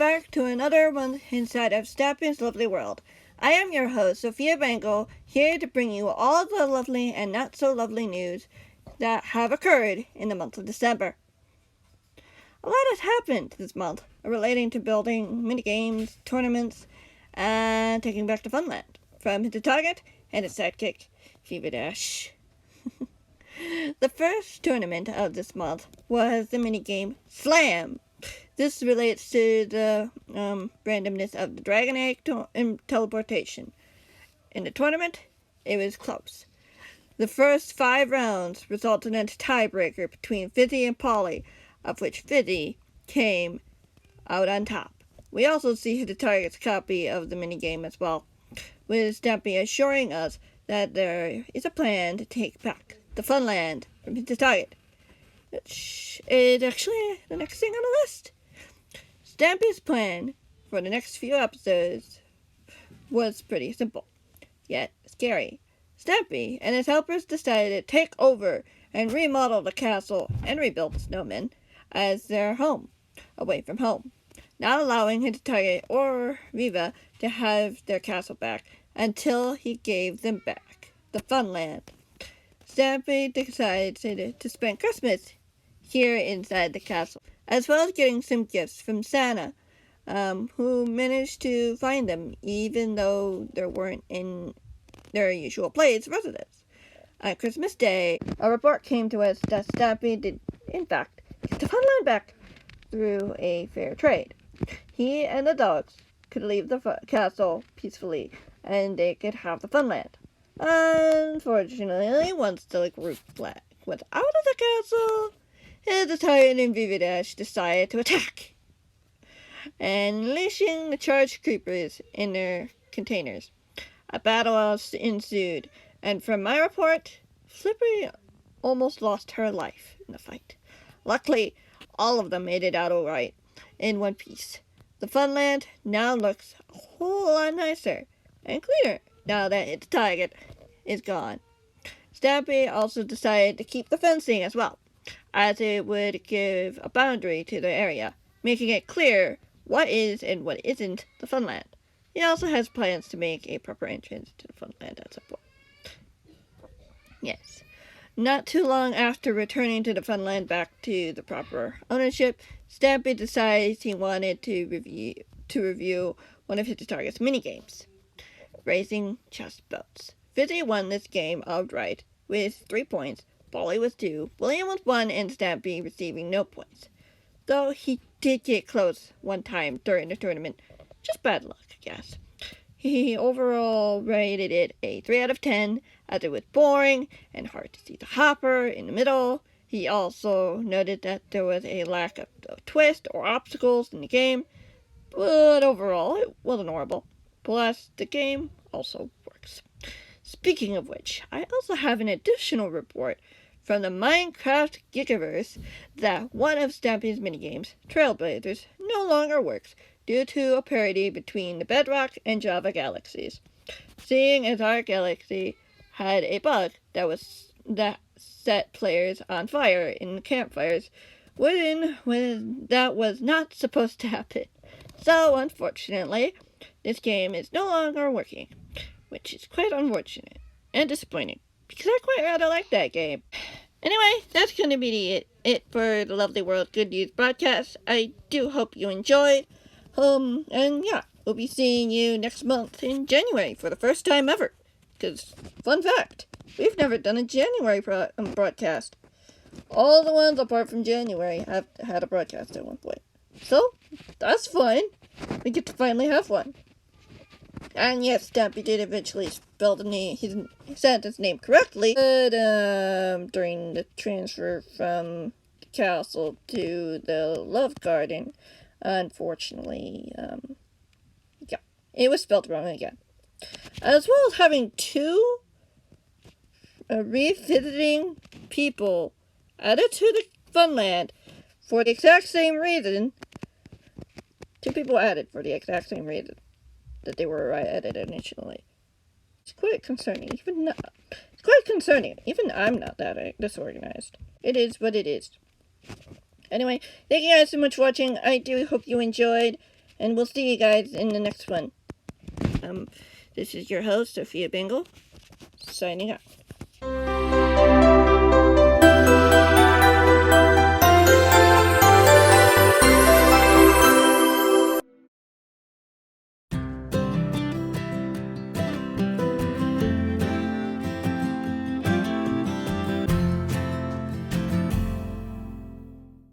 back to another one inside of Stampy's lovely world. I am your host, Sofia Bengal, here to bring you all the lovely and not so lovely news that have occurred in the month of December. A lot has happened this month relating to building, minigames, tournaments, and taking back to Funland from the target and its sidekick, Veeva. The first tournament of this month was the minigame Slam. This relates to the randomness of the Dragon Egg teleportation. In the tournament, it was close. The first 5 rounds resulted in a tiebreaker between Fizzy and Polly, of which Fizzy came out on top. We also see the target's copy of the minigame as well, with Stampy assuring us that there is a plan to take back the Funland from the target, which is actually the next thing on the list. Stampy's plan for the next few episodes was pretty simple, yet scary. Stampy and his helpers decided to take over and remodel the castle and rebuild the snowmen as their home, away from home, not allowing his target or Veeva to have their castle back until he gave them back the Funland. Stampy decided to spend Christmas here inside the castle, as well as getting some gifts from Santa, who managed to find them even though they weren't in their usual place residence. On Christmas Day, a report came to us that Stampy did, in fact, get the Funland back through a fair trade. He and the dogs could leave the castle peacefully, and they could have the Funland. Unfortunately, once the group went out of the castle, the Titan and Veeva decided to attack, unleashing the charged creepers in their containers. A battle ensued, and from my report, Slippery almost lost her life in the fight. Luckily, all of them made it out all right, in one piece. The Funland now looks a whole lot nicer and cleaner now that its target is gone. Stampy also decided to keep the fencing as well, as it would give a boundary to the area, making it clear what is and what isn't the Funland. He also has plans to make a proper entrance to the Funland at some point. Yes. Not too long after returning to the Funland back to the proper ownership, Stampy decides he wanted to review one of his target's minigames, racing chest boats. Fizzy won this game outright with 3 points, Polly with 2, William with 1, and Stampy receiving no points. Though he did get close one time during the tournament. Just bad luck, I guess. He overall rated it a 3 out of 10, as it was boring and hard to see the hopper in the middle. He also noted that there was a lack of twist or obstacles in the game, but overall it wasn't horrible. Plus, the game also works. Speaking of which, I also have an additional report from the Minecraft Gigaverse that one of Stampy's minigames, Trailblazers, no longer works due to a parity between the Bedrock and Java galaxies. Seeing as our galaxy had a bug that set players on fire in campfires, when that was not supposed to happen. So, unfortunately, this game is no longer working, which is quite unfortunate and disappointing, because I quite rather like that game. Anyway, that's going to be it for the Lovely World Good News broadcast. I do hope you enjoyed. And yeah, we'll be seeing you next month in January for the first time ever. Because, fun fact, we've never done a January broadcast. All the ones apart from January have had a broadcast at one point. So, that's fun. We get to finally have one. And yes, Stampy did eventually spell the name, he said his name correctly, but during the transfer from the castle to the Love Garden, unfortunately, yeah, it was spelled wrong again. As well as having 2 revisiting people added to the Funland for the exact same reason. 2 people added for the exact same reason that they were added initially. It's quite concerning. Even I'm not that disorganized. It is what it is. Anyway, thank you guys so much for watching. I do hope you enjoyed. And we'll see you guys in the next one. This is your host, Sofia Bengal, signing out.